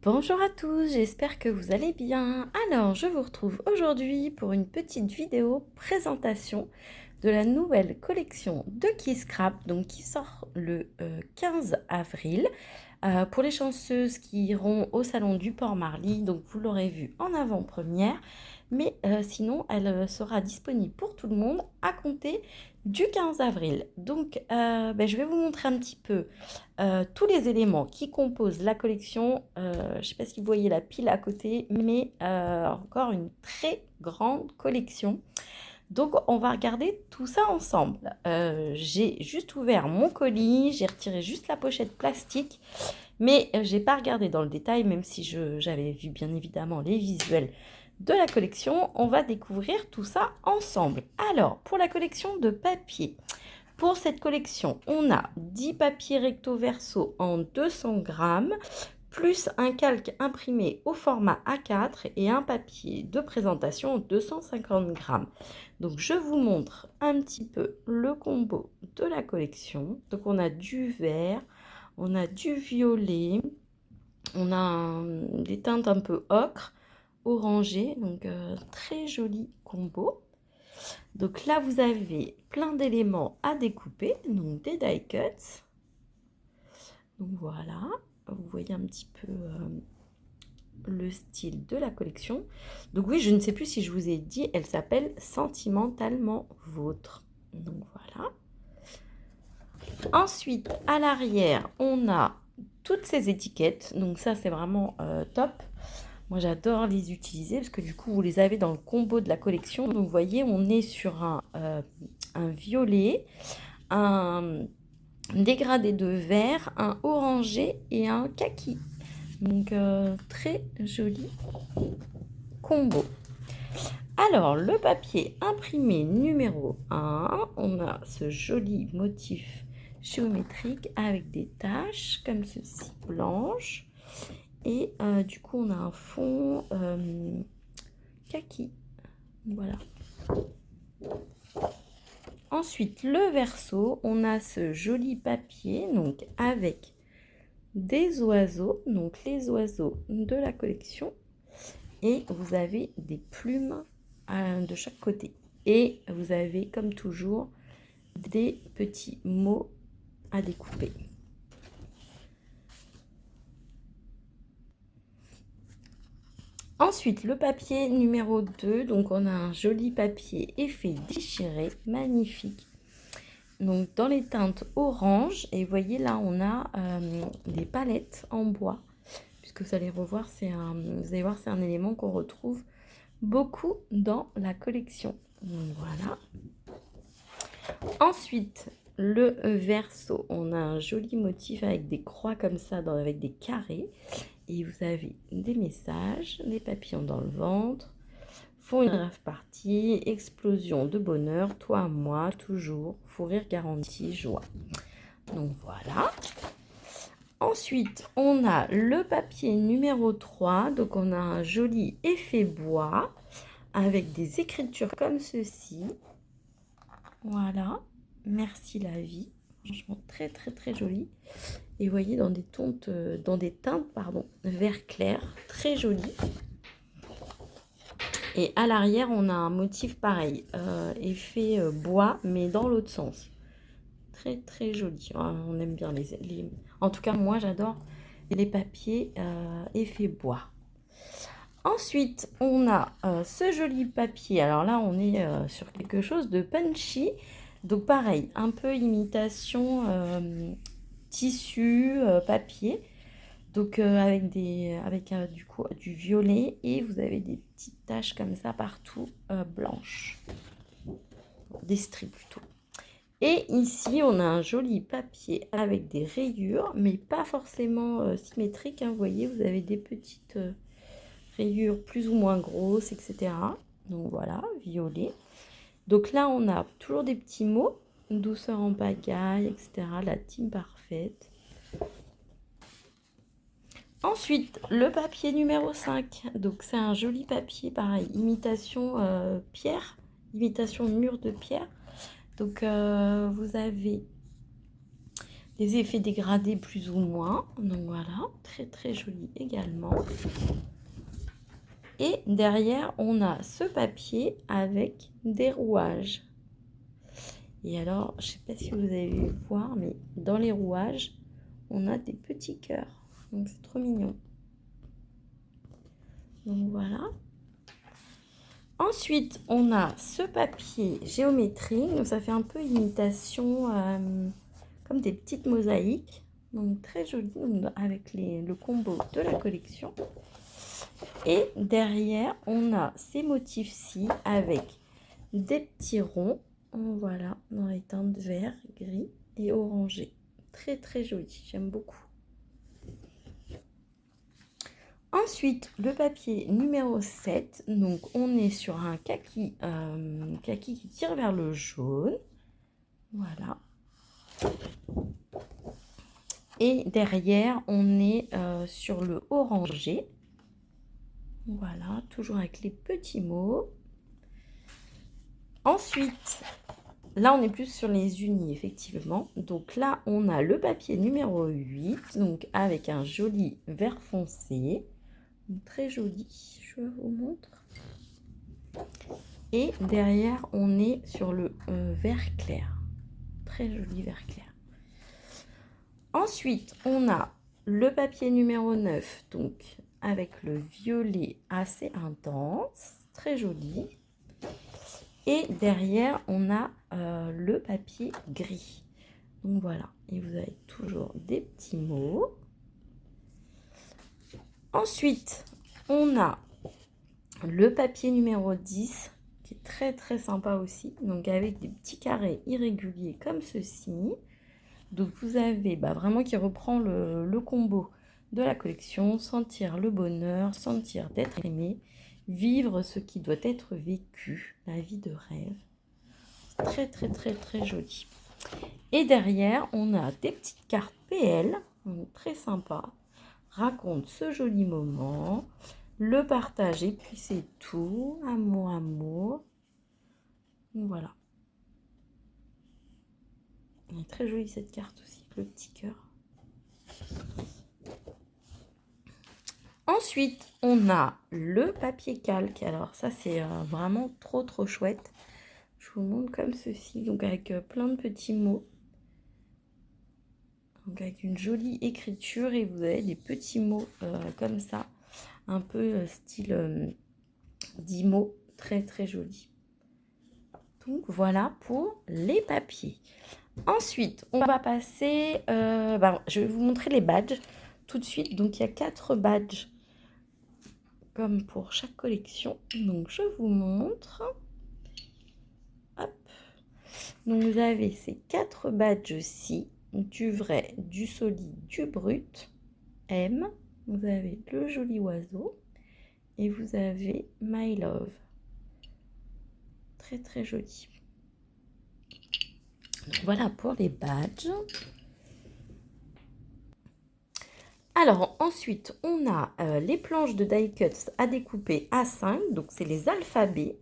Bonjour à tous, j'espère que vous allez bien. Alors, je vous retrouve aujourd'hui pour une petite vidéo présentation de la nouvelle collection de Kisscrap, donc qui sort le 15 avril. Pour les chanceuses qui iront au salon du Port-Marly, donc vous l'aurez vu en avant-première, mais sinon elle sera disponible pour tout le monde à compter du 15 avril. Donc je vais vous montrer un petit peu tous les éléments qui composent la collection. Je ne sais pas si vous voyez la pile à côté, mais encore une très grande collection. Donc on va regarder tout ça ensemble. J'ai juste ouvert mon colis, j'ai retiré juste la pochette plastique, mais j'ai pas regardé dans le détail, même si j'avais vu bien évidemment les visuels de la collection. On va découvrir tout ça ensemble. Alors, pour la collection de papier, pour cette collection, on a 10 papiers recto verso en 200 grammes, plus un calque imprimé au format A4 et un papier de présentation en 250 grammes. Donc je vous montre un petit peu le combo de la collection. Donc on a du vert, on a du violet, on a des teintes un peu ocre, orangé, donc très joli combo. Donc là vous avez plein d'éléments à découper, donc des die cuts. Donc voilà, vous voyez un petit peu le style de la collection. Donc oui, je ne sais plus si je vous ai dit, elle s'appelle Sentimentalement Vôtre. Donc voilà. Ensuite, à l'arrière, on a toutes ces étiquettes. Donc ça, c'est vraiment top. Moi, j'adore les utiliser parce que du coup, vous les avez dans le combo de la collection. Donc vous voyez, on est sur un violet, un dégradé de vert, un orangé et un kaki. Donc très joli combo. Alors, le papier imprimé numéro 1, on a ce joli motif géométrique avec des taches comme ceci, blanches. Et du coup, on a un fond kaki. Voilà. Ensuite, le verso, on a ce joli papier donc avec des oiseaux, donc les oiseaux de la collection. Et vous avez des plumes de chaque côté. Et vous avez, comme toujours, des petits mots à découper. Ensuite, le papier numéro 2. Donc, on a un joli papier effet déchiré, magnifique. Donc, dans les teintes orange. Et vous voyez, là, on a des palettes en bois. Puisque vous allez revoir, vous allez voir, c'est un élément qu'on retrouve beaucoup dans la collection. Donc, voilà. Ensuite, le verso, on a un joli motif avec des croix comme ça, avec des carrés. Et vous avez des messages, des papillons dans le ventre, font une rêve partie, explosion de bonheur, toi, moi, toujours, fou rire garanti, joie. Donc voilà. Ensuite, on a le papier numéro 3. Donc on a un joli effet bois avec des écritures comme ceci. Voilà. Merci la vie. Franchement très très très joli. Et vous voyez dans des teintes vert clair, très joli. Et à l'arrière on a un motif pareil, effet bois mais dans l'autre sens. Très très joli. On aime bien en tout cas moi j'adore les papiers effet bois. Ensuite on a ce joli papier. Alors là on est sur quelque chose de punchy. Donc pareil, un peu imitation tissu, papier. Donc avec du coup du violet et vous avez des petites taches comme ça partout blanches. Des stries plutôt. Et ici on a un joli papier avec des rayures, mais pas forcément symétriques. Hein. Vous voyez, vous avez des petites rayures plus ou moins grosses, etc. Donc voilà, violet. Donc là, on a toujours des petits mots, douceur en pagaille, etc. La team parfaite. Ensuite, le papier numéro 5. Donc c'est un joli papier, pareil, imitation pierre, imitation mur de pierre. Donc vous avez des effets dégradés plus ou moins. Donc voilà, très très joli également. Et derrière, on a ce papier avec des rouages. Et alors, je ne sais pas si vous avez vu voir, mais dans les rouages, on a des petits cœurs. Donc c'est trop mignon. Donc voilà. Ensuite, on a ce papier géométrique. Donc ça fait un peu imitation, comme des petites mosaïques. Donc très joli, avec le combo de la collection. Et derrière, on a ces motifs-ci avec des petits ronds. Voilà, dans les teintes vert, gris et orangé. Très très joli, j'aime beaucoup. Ensuite, le papier numéro 7. Donc, on est sur un kaki, kaki qui tire vers le jaune. Voilà. Et derrière, on est sur le orangé. Voilà, toujours avec les petits mots. Ensuite, là, on est plus sur les unis, effectivement. Donc là, on a le papier numéro 8, donc avec un joli vert foncé. Donc, très joli, je vous montre. Et derrière, on est sur le vert clair. Très joli vert clair. Ensuite, on a le papier numéro 9, donc avec le violet assez intense. Très joli. Et derrière, on a le papier gris. Donc voilà, et vous avez toujours des petits mots. Ensuite, on a le papier numéro 10, qui est très très sympa aussi. Donc avec des petits carrés irréguliers comme ceci. Donc vous avez vraiment qui reprend le combo de la collection. Sentir le bonheur, sentir d'être aimé, vivre ce qui doit être vécu, la vie de rêve. Très très très très joli. Et derrière, on a des petites cartes PL, donc très sympa. Raconte ce joli moment, le partage et puis c'est tout. Amour, amour. Voilà. Elle est très jolie cette carte aussi, le petit cœur. Ensuite, on a le papier calque. Alors ça, c'est vraiment trop trop chouette. Je vous montre comme ceci, donc avec plein de petits mots. Donc avec une jolie écriture et vous avez des petits mots comme ça, un peu style 10 mots, très très joli. Donc voilà pour les papiers. Ensuite, on va passer, je vais vous montrer les badges tout de suite. Donc il y a 4 badges comme pour chaque collection. Donc je vous montre. Hop. Donc vous avez ces 4 badges-ci, du vrai, du solide, du brut, M. Vous avez le joli oiseau et vous avez My Love. Très très joli. Donc, voilà pour les badges. Alors ensuite, on a les planches de die cuts à découper à 5. Donc c'est les alphabets.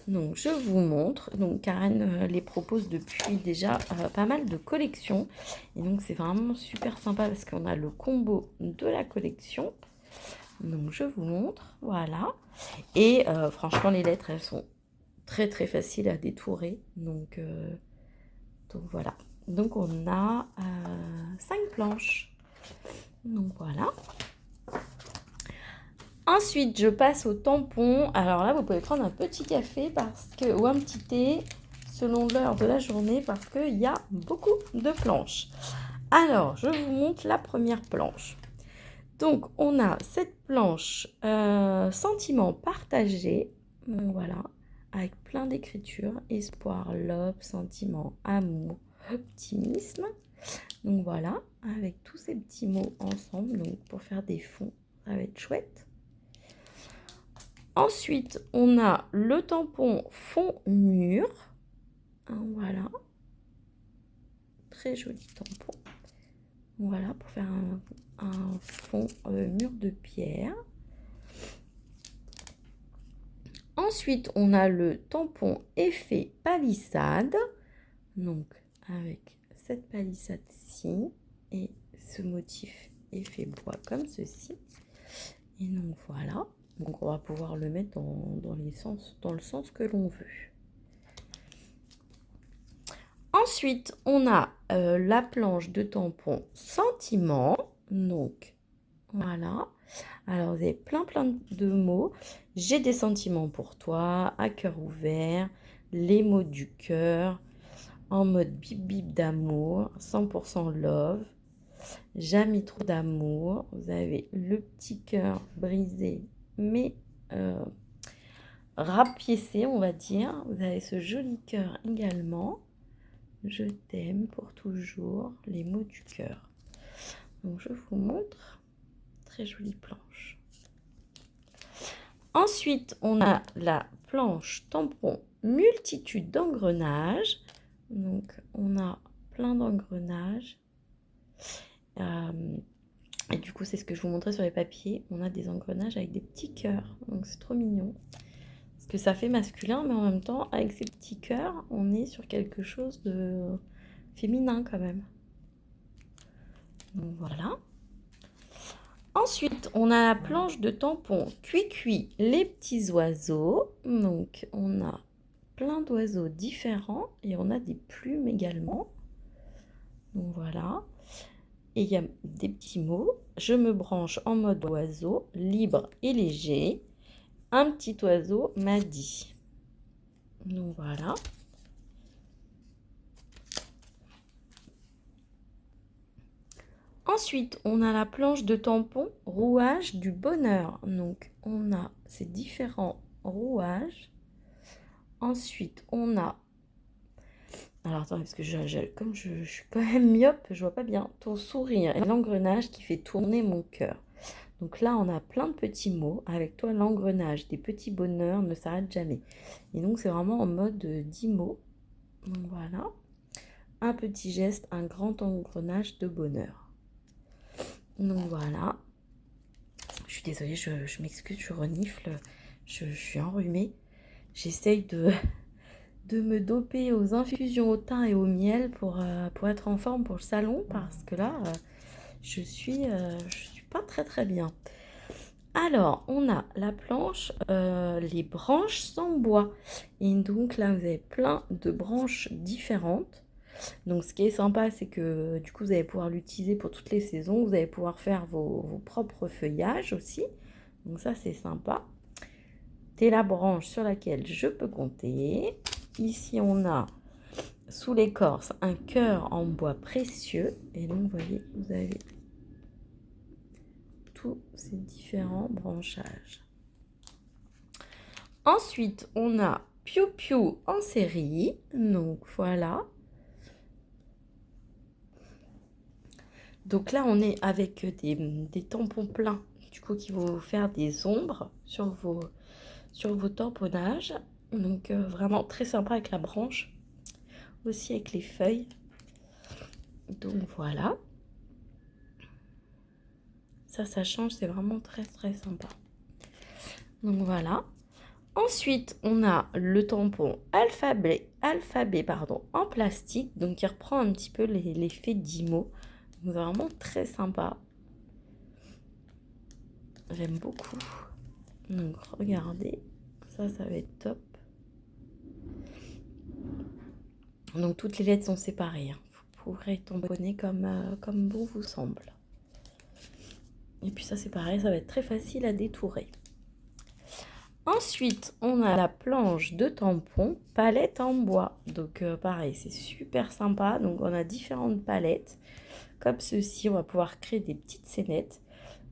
Donc je vous montre. Donc Karen les propose depuis déjà pas mal de collections. Et donc c'est vraiment super sympa parce qu'on a le combo de la collection. Donc je vous montre. Voilà. Et franchement les lettres elles sont très très faciles à détourer. Donc voilà. Donc on a 5 planches. Donc voilà. Ensuite, je passe au tampon. Alors là, vous pouvez prendre un petit café ou un petit thé selon l'heure de la journée parce qu'il y a beaucoup de planches. Alors, je vous montre la première planche. Donc, on a cette planche sentiments partagés. Voilà, avec plein d'écritures. Espoir, love, sentiment, amour, optimisme. Donc voilà, avec tous ces petits mots ensemble, donc pour faire des fonds, ça va être chouette. Ensuite, on a le tampon fond mur. Voilà, très joli tampon. Voilà, pour faire un fond mur de pierre. Ensuite, on a le tampon effet palissade, donc avec cette palissade-ci. Et ce motif est fait bois comme ceci. Et donc voilà. Donc on va pouvoir le mettre dans le sens que l'on veut. Ensuite, on a la planche de tampon sentiment. Donc voilà. Alors vous avez plein de mots. J'ai des sentiments pour toi, à cœur ouvert, les mots du cœur, en mode bip bip d'amour, 100% love, jamais trop d'amour. Vous avez le petit cœur brisé, mais rapiécé, on va dire. Vous avez ce joli cœur également. Je t'aime pour toujours, les mots du cœur. Donc je vous montre. Très jolie planche. Ensuite, on a la planche tampon multitude d'engrenages. Donc, on a plein d'engrenages. Et du coup, c'est ce que je vous montrais sur les papiers. On a des engrenages avec des petits cœurs. Donc, c'est trop mignon. Parce que ça fait masculin, mais en même temps, avec ces petits cœurs, on est sur quelque chose de féminin quand même. Donc, voilà. Ensuite, on a la planche de tampon cuit les petits oiseaux. Donc, on a plein d'oiseaux différents et on a des plumes également. Donc, voilà. Et il y a des petits mots. Je me branche en mode oiseau, libre et léger. Un petit oiseau m'a dit. Donc, voilà. Ensuite, on a la planche de tampon rouage du bonheur. Donc, on a ces différents rouages. Ensuite, on a... Alors, attendez, parce que comme je suis quand même myope, je vois pas bien. Ton sourire et l'engrenage qui fait tourner mon cœur. Donc là, on a plein de petits mots. Avec toi, l'engrenage des petits bonheurs ne s'arrête jamais. Et donc, c'est vraiment en mode 10 mots. Donc, voilà. Un petit geste, un grand engrenage de bonheur. Donc voilà, je suis désolée, je m'excuse, je renifle, je suis enrhumée. J'essaye de me doper aux infusions au thym et au miel pour être en forme pour le salon parce que là, je suis pas très bien. Alors, on a la planche, les branches sans bois. Et donc là, vous avez plein de branches différentes. Donc ce qui est sympa, c'est que du coup, vous allez pouvoir l'utiliser pour toutes les saisons. Vous allez pouvoir faire vos propres feuillages aussi. Donc ça, c'est sympa. C'est la branche sur laquelle je peux compter. Ici, on a sous l'écorce un cœur en bois précieux. Et donc, vous voyez, vous avez tous ces différents branchages. Ensuite, on a Piou Piou en série. Donc voilà. Donc là, on est avec des tampons pleins, du coup, qui vont vous faire des ombres sur vos tamponnages. Donc vraiment très sympa avec la branche, aussi avec les feuilles. Donc voilà. Ça change, c'est vraiment très sympa. Donc voilà. Ensuite, on a le tampon alphabet en plastique, donc qui reprend un petit peu l'effet d'IMO. Donc vraiment très sympa. J'aime beaucoup. Donc regardez, ça va être top. Donc toutes les lettres sont séparées. Vous pourrez tamponner comme bon vous semble. Et puis ça c'est pareil, ça va être très facile à détourer. Ensuite, on a la planche de tampon palette en bois. Donc pareil, c'est super sympa. Donc on a différentes palettes. Comme ceci, on va pouvoir créer des petites scénettes.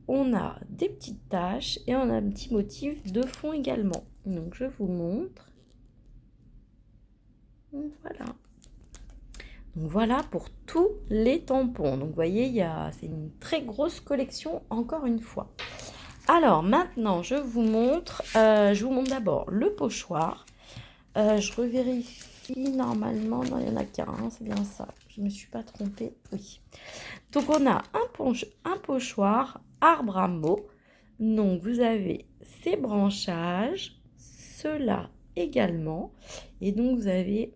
On a des petites taches et on a un petit motif de fond également. Donc je vous montre. Donc, voilà. Donc voilà pour tous les tampons. Donc vous voyez, c'est une très grosse collection encore une fois. Alors maintenant, je vous montre d'abord le pochoir. Je revérifie normalement, non, il n'y en a qu'un, hein, c'est bien ça. Je ne me suis pas trompée, oui. Donc on a un pochoir arbre à mots. Donc vous avez ces branchages, ceux-là également. Et donc vous avez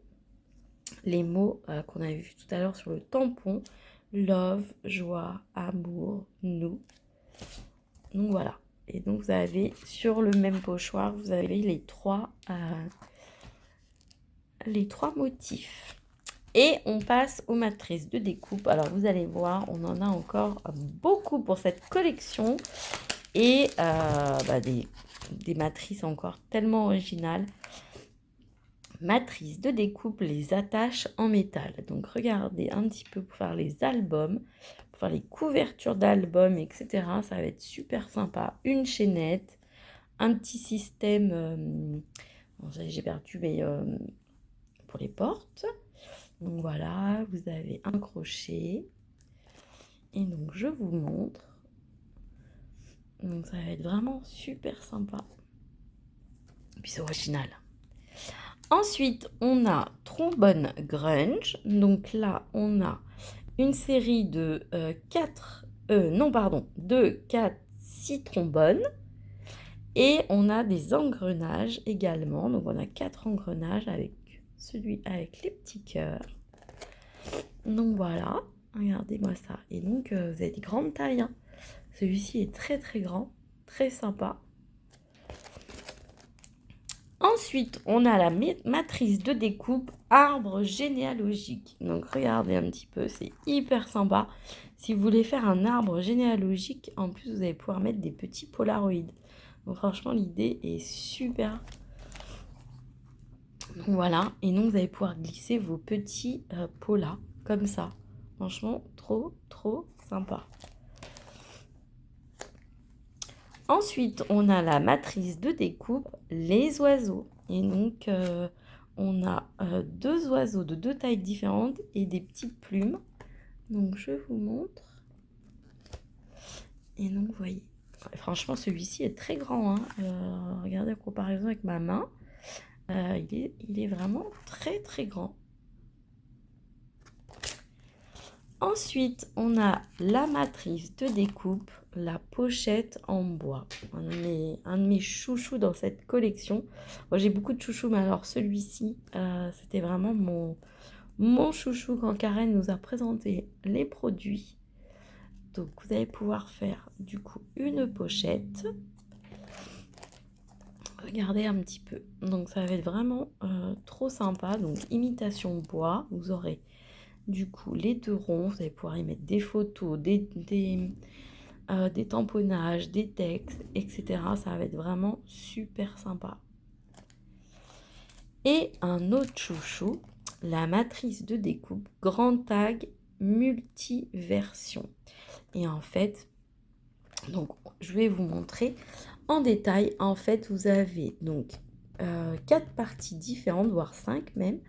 les mots qu'on avait vus tout à l'heure sur le tampon. Love, joie, amour, nous. Donc voilà. Et donc vous avez sur le même pochoir, vous avez les trois motifs. Et on passe aux matrices de découpe. Alors vous allez voir, on en a encore beaucoup pour cette collection. Et des matrices encore tellement originales. Matrice de découpe, les attaches en métal. Donc regardez un petit peu pour faire les albums, pour faire les couvertures d'albums, etc. Ça va être super sympa. Une chaînette, un petit système, j'ai perdu, mais pour les portes. Donc voilà, vous avez un crochet. Et donc je vous montre. Donc ça va être vraiment super sympa. Et puis c'est original. Ensuite, on a trombone grunge. Donc là, on a une série de 6 trombones. Et on a des engrenages également. Donc on a 4 engrenages avec celui avec les petits cœurs. Donc voilà, regardez-moi ça. Et donc vous avez des grandes tailles. Hein. Celui-ci est très très grand, très sympa. Ensuite, on a la matrice de découpe arbre généalogique. Donc, regardez un petit peu, c'est hyper sympa. Si vous voulez faire un arbre généalogique, en plus, vous allez pouvoir mettre des petits polaroïdes. Donc, franchement, l'idée est super. Donc, voilà. Et donc, vous allez pouvoir glisser vos petits polas comme ça. Franchement, trop, trop sympa. Ensuite, on a la matrice de découpe, les oiseaux. Et donc, on a 2 oiseaux de 2 tailles différentes et des petites plumes. Donc, je vous montre. Et donc, vous voyez. Franchement, celui-ci est très grand. Hein. Regardez en comparaison avec ma main. Il est vraiment très, très grand. Ensuite, on a la matrice de découpe, la pochette en bois. Un de mes chouchous dans cette collection. Moi, j'ai beaucoup de chouchous, mais alors celui-ci, c'était vraiment mon chouchou quand Karen nous a présenté les produits. Donc, vous allez pouvoir faire du coup une pochette. Regardez un petit peu. Donc, ça va être vraiment trop sympa. Donc, imitation bois, vous aurez du coup les 2 ronds, vous allez pouvoir y mettre des photos, des tamponnages, des textes, etc. Ça va être vraiment super sympa. Et un autre chouchou, la matrice de découpe grand tag multiversion. Et en fait, donc je vais vous montrer en détail. En fait, vous avez donc 4 parties différentes, voire 5 même.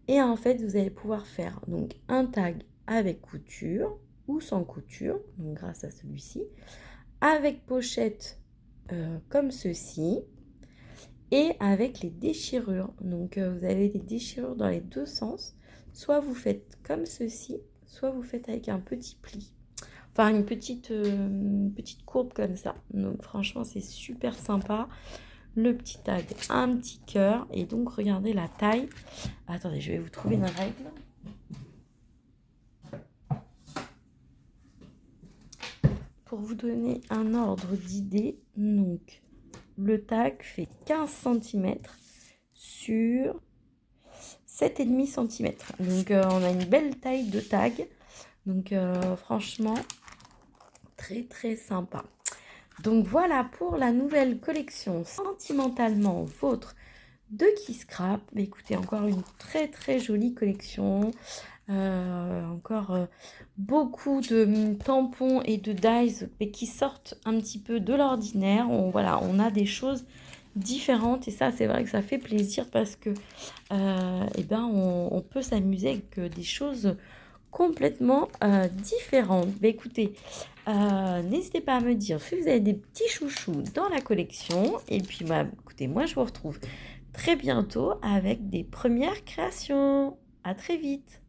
Et en fait, vous allez pouvoir faire donc un tag avec couture ou sans couture, donc grâce à celui-ci, avec pochette comme ceci, et avec les déchirures. Donc vous avez des déchirures dans les 2 sens. Soit vous faites comme ceci, soit vous faites avec un petit pli. Enfin, une petite courbe comme ça. Donc franchement, c'est super sympa. Le petit tag, un petit cœur. Et donc, regardez la taille. Attendez, je vais vous trouver une règle. Pour vous donner un ordre d'idée, donc, le tag fait 15 cm sur 7,5 cm. Donc, on a une belle taille de tag. Donc, franchement, très, très sympa. Donc voilà pour la nouvelle collection Sentimentalement Vôtre de Keyscrap. Écoutez, encore une très très jolie collection. Encore beaucoup de tampons et de dies mais qui sortent un petit peu de l'ordinaire. On a des choses différentes et ça c'est vrai que ça fait plaisir parce que on peut s'amuser avec des choses complètement différentes. Écoutez, n'hésitez pas à me dire si vous avez des petits chouchous dans la collection. Et puis, écoutez, moi, je vous retrouve très bientôt avec des premières créations. À très vite.